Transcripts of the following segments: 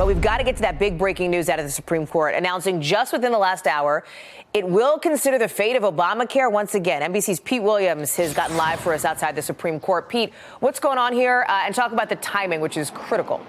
we've got to get to that big breaking news out of the Supreme Court, announcing just within the last hour it will consider the fate of Obamacare once again. NBC's Pete Williams has gotten live for us outside the Supreme Court. Pete, what's going on here? And talk about the timing, which is critical.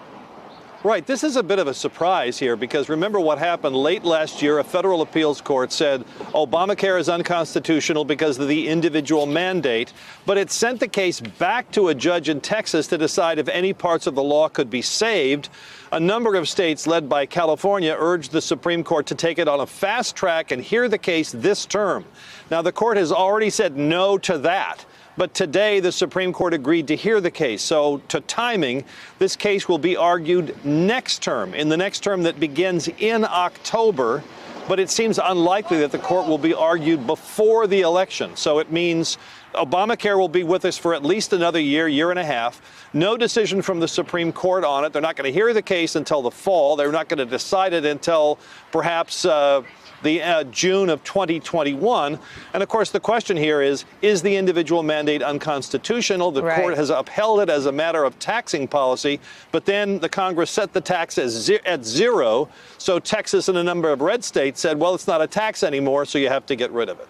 Right. This is a bit of a surprise here because remember what happened late last year. A federal appeals court said Obamacare is unconstitutional because of the individual mandate, but it sent the case back to a judge in Texas to decide if any parts of the law could be saved. A number of states, led by California, urged the Supreme Court to take it on a fast track and hear the case this term. Now, the court has already said no to that. But today, the Supreme Court agreed to hear the case. So to timing, this case will be argued next term, in the next term that begins in October. But it seems unlikely that the court will be argued before the election. So it means Obamacare will be with us for at least another year, year and a half. No decision from the Supreme Court on it. They're not going to hear the case until the fall. They're not going to decide it until perhaps June of 2021. And of course, the question here is the individual mandate unconstitutional? The court has upheld it as a matter of taxing policy, but then the Congress set the tax at zero. So Texas and a number of red states said, well, it's not a tax anymore, so you have to get rid of it.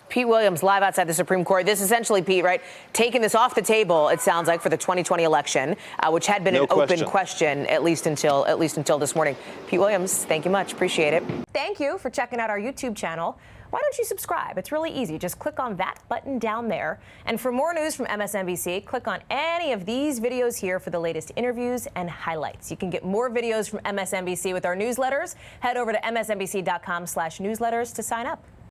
Pete Williams live outside the Supreme Court. This essentially, Pete, right, taking this off the table, it sounds like, for the 2020 election, which had been an open question, at least until this morning. Pete Williams, thank you much. Appreciate it. Thank you for checking out our YouTube channel. Why don't you subscribe? It's really easy. Just click on that button down there. And for more news from MSNBC, click on any of these videos here for the latest interviews and highlights. You can get more videos from MSNBC with our newsletters. Head over to msnbc.com/newsletters to sign up.